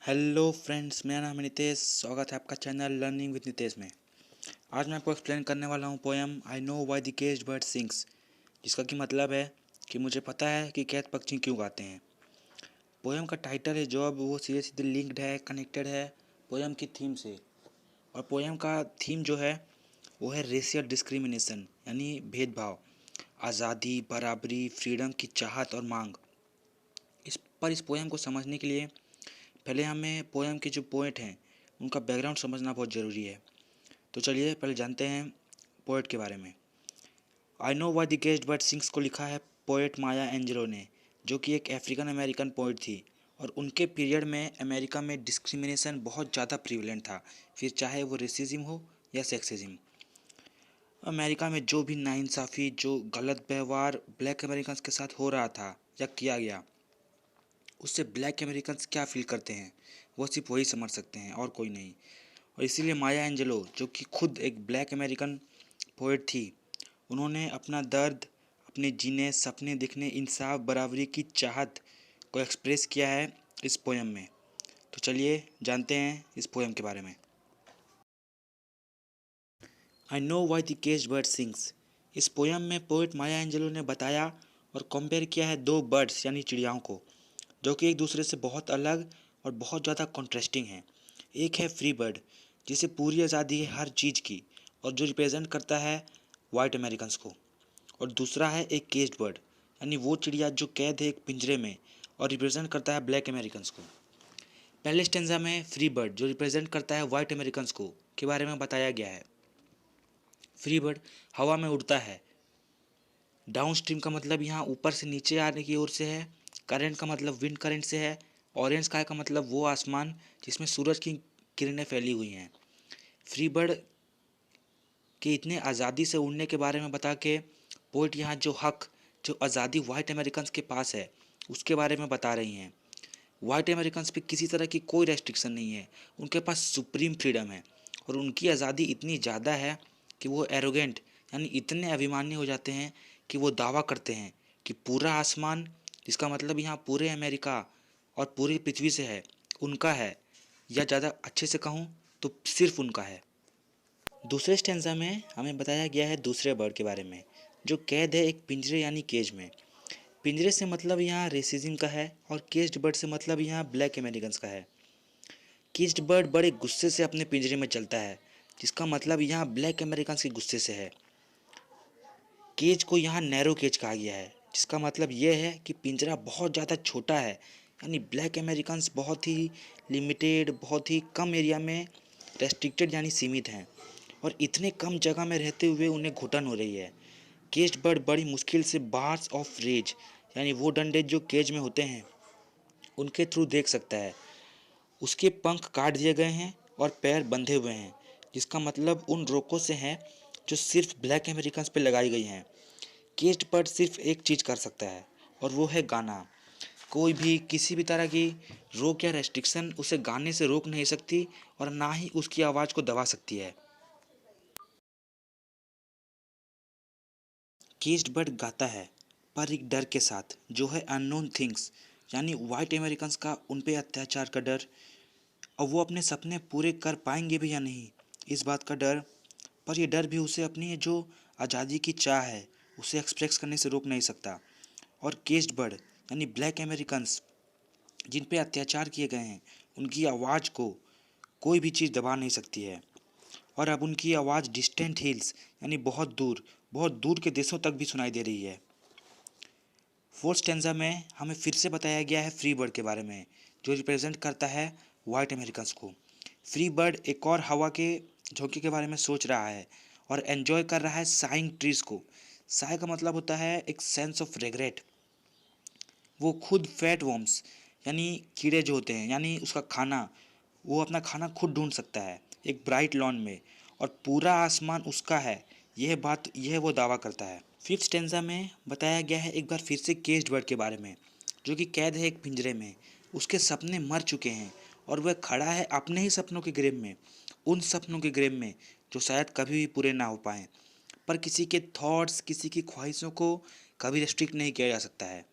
Hello friends, मेरा नाम है नितेश। स्वागत है आपका चैनल लर्निंग विद नितेश में। आज मैं आपको एक्सप्लेन करने वाला हूँ poem I know why the caged bird sings, जिसका कि मतलब है कि मुझे पता है कि कैद पक्षी क्यों गाते हैं। पोएम का टाइटल है जो अब वो सीधे सीधे लिंक्ड है, कनेक्टेड है पोएम की थीम से। और पोएम का थीम जो है वो है रेशियल डिस्क्रिमिनेशन, यानी भेदभाव, आज़ादी, बराबरी, फ्रीडम की चाहत और मांग। इस पोएम को समझने के लिए पहले हमें पोएम के जो पोएट हैं उनका बैकग्राउंड समझना बहुत ज़रूरी है। तो चलिए पहले जानते हैं पोएट के बारे में। I know why the caged bird sings को लिखा है पोएट माया एंजेलो ने, जो कि एक अफ्रीकन अमेरिकन पोएट थी। और उनके पीरियड में अमेरिका में डिस्क्रिमिनेशन बहुत ज़्यादा प्रिवलेंट था, फिर चाहे वो रेसिज्म हो या सेक्सिज्म। अमेरिका में जो भी नाइंसाफ़ी, जो गलत व्यवहार ब्लैक अमेरिकन के साथ हो रहा था या किया गया, उससे ब्लैक अमेरिकन्स क्या फील करते हैं वो सिर्फ वही समझ सकते हैं और कोई नहीं। और इसीलिए माया एंजेलो, जो कि खुद एक ब्लैक अमेरिकन पोएट थी, उन्होंने अपना दर्द, अपने जीने, सपने देखने, इंसाफ, बराबरी की चाहत को एक्सप्रेस किया है इस पोएम में। तो चलिए जानते हैं इस पोएम के बारे में। I know why the caged bird sings. इस पोएम में पोएट माया एंजेलो ने बताया और कंपेयर किया है दो बर्ड्स यानी चिड़ियाओं को, जो कि एक दूसरे से बहुत अलग और बहुत ज़्यादा कॉन्ट्रास्टिंग हैं। एक है फ्री बर्ड, जिसे पूरी आज़ादी है हर चीज़ की और जो रिप्रेजेंट करता है वाइट अमेरिकन्स को। और दूसरा है एक केज्ड बर्ड, यानी वो चिड़िया जो कैद है एक पिंजरे में और रिप्रेजेंट करता है ब्लैक अमेरिकन्स को। पहले स्टेंजा में फ्री बर्ड, जो रिप्रेजेंट करता है वाइट अमेरिकन्स को, के बारे में बताया गया है। फ्री बर्ड हवा में उड़ता है। डाउन स्ट्रीम का मतलब यहाँ ऊपर से नीचे आने की ओर से है। करंट का मतलब विंड करंट से है। ऑरेंज स्काई का मतलब वो आसमान जिसमें सूरज की किरणें फैली हुई हैं। फ्री बर्ड के इतने आज़ादी से उड़ने के बारे में बता के पोइट यहाँ जो हक, जो आज़ादी वाइट अमेरिकन्स के पास है, उसके बारे में बता रही हैं। वाइट अमेरिकन्स पे किसी तरह की कोई रेस्ट्रिक्शन नहीं है, उनके पास सुप्रीम फ्रीडम है। और उनकी आज़ादी इतनी ज़्यादा है कि वो एरोगेंट, यानी इतने अभिमानी हो जाते हैं कि वो दावा करते हैं कि पूरा आसमान, जिसका मतलब यहाँ पूरे अमेरिका और पूरी पृथ्वी से है, उनका है, या ज़्यादा अच्छे से कहूँ तो सिर्फ उनका है। दूसरे स्टेंजा में हमें बताया गया है दूसरे बर्ड के बारे में, जो कैद है एक पिंजरे यानी केज में। पिंजरे से मतलब यहाँ रेसिज्म का है और केज्ड बर्ड से मतलब यहाँ ब्लैक अमेरिकन्स का है। केज्ड बर्ड बड़े गुस्से से अपने पिंजरे में चलता है, जिसका मतलब यहाँ ब्लैक अमेरिकन्स के गुस्से से है। केज को यहाँ नैरो केज कहा गया है, जिसका मतलब यह है कि पिंजरा बहुत ज़्यादा छोटा है, यानी ब्लैक अमेरिकन्स बहुत ही लिमिटेड, बहुत ही कम एरिया में रेस्ट्रिक्टेड यानी सीमित हैं और इतने कम जगह में रहते हुए उन्हें घुटन हो रही है। केज्ड बर्ड बड़ी मुश्किल से बार्स ऑफ रेज, यानी वो डंडे जो केज में होते हैं, उनके थ्रू देख सकता है। उसके पंख काट दिए गए हैं और पैर बंधे हुए हैं, जिसका मतलब उन रोकों से है जो सिर्फ ब्लैक अमेरिकन्स पे लगाई गई हैं। केज्ड बर्ड सिर्फ एक चीज़ कर सकता है और वो है गाना। कोई भी किसी भी तरह की रोक या रेस्ट्रिक्शन उसे गाने से रोक नहीं सकती और ना ही उसकी आवाज़ को दबा सकती है। केज्ड बर्ड गाता है पर एक डर के साथ, जो है अननोन थिंग्स, यानी वाइट अमेरिकन्स का उन पे अत्याचार का डर, और वो अपने सपने पूरे कर पाएंगे भी या नहीं, इस बात का डर। पर ये डर भी उसे अपनी जो आज़ादी की चाह है उसे एक्सप्रेस करने से रोक नहीं सकता। और केज्ड बर्ड यानी ब्लैक अमेरिकन्स जिन पे अत्याचार किए गए हैं, उनकी आवाज़ को कोई भी चीज़ दबा नहीं सकती है। और अब उनकी आवाज़ डिस्टेंट हिल्स, यानी बहुत दूर के देशों तक भी सुनाई दे रही है। फोर्थ स्टेंजा में हमें फिर से बताया गया है फ्री बर्ड के बारे में, जो रिप्रेजेंट करता है वाइट अमेरिकन्स को। फ्री बर्ड एक और हवा के झोंके के बारे में सोच रहा है और एन्जॉय कर रहा है साइंग ट्रीज को। साय का मतलब होता है एक सेंस ऑफ रिग्रेट। वो खुद फैट वॉर्म्स, यानी कीड़े जो होते हैं, यानी उसका खाना, वो अपना खाना खुद ढूंढ सकता है एक ब्राइट लॉन में, और पूरा आसमान उसका है, यह वो दावा करता है। फिफ्थ स्टेंजा में बताया गया है एक बार फिर से केज्ड बर्ड के बारे में, जो कि कैद है एक पिंजरे में। उसके सपने मर चुके हैं और वह खड़ा है अपने ही सपनों के ग्रेव में, उन सपनों के ग्रेव में जो शायद कभी भी पूरे ना हो पाएँ। पर किसी के थॉट्स, किसी की ख्वाहिशों को कभी रिस्ट्रिक्ट नहीं किया जा सकता है।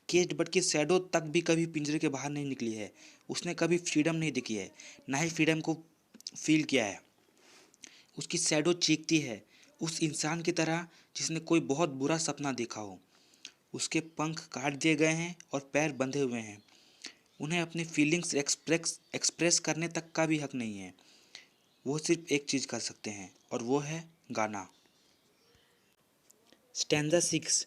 केज्ड बर्ड की शैडो तक भी कभी पिंजरे के बाहर नहीं निकली है, उसने कभी फ्रीडम नहीं देखी है, ना ही फ्रीडम को फील किया है। उसकी शैडो चीखती है उस इंसान की तरह जिसने कोई बहुत बुरा सपना देखा हो। उसके पंख काट दिए गए हैं और पैर बंधे हुए हैं। उन्हें अपनी फीलिंग्स एक्सप्रेस करने तक का भी हक नहीं है। वो सिर्फ एक चीज़ कर सकते हैं और वो है गाना। स्टैंजा 6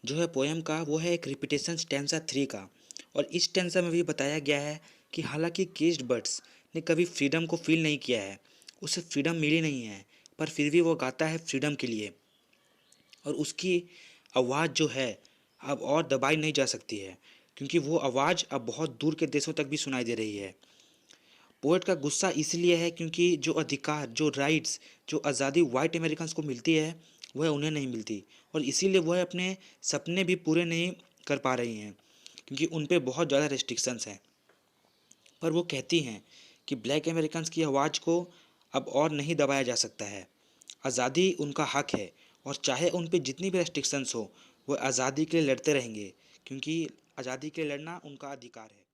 जो है पोएम का, वो है एक रिपीटेशन स्टैंजा 3 का। और इस स्टैंजा में भी बताया गया है कि हालांकि केज्ड बर्ड्स ने कभी फ्रीडम को फील नहीं किया है, उसे फ्रीडम मिली नहीं है, पर फिर भी वो गाता है फ्रीडम के लिए। और उसकी आवाज़ जो है अब और दबाई नहीं जा सकती है, क्योंकि वो आवाज़ अब बहुत दूर के देशों तक भी सुनाई दे रही है। पोएट का गुस्सा इसलिए है क्योंकि जो अधिकार, जो राइट्स, जो आज़ादी वाइट अमेरिकन्स को मिलती है वह उन्हें नहीं मिलती, और इसीलिए वह अपने सपने भी पूरे नहीं कर पा रही हैं, क्योंकि उन पे बहुत ज़्यादा रेस्ट्रिक्शंस हैं। पर वो कहती हैं कि ब्लैक अमेरिकन्स की आवाज़ को अब और नहीं दबाया जा सकता है। आज़ादी उनका हक है, और चाहे उन पे जितनी भी रेस्ट्रिक्शंस हो, वह आज़ादी के लिए लड़ते रहेंगे, क्योंकि आज़ादी के लिए लड़ना उनका अधिकार है।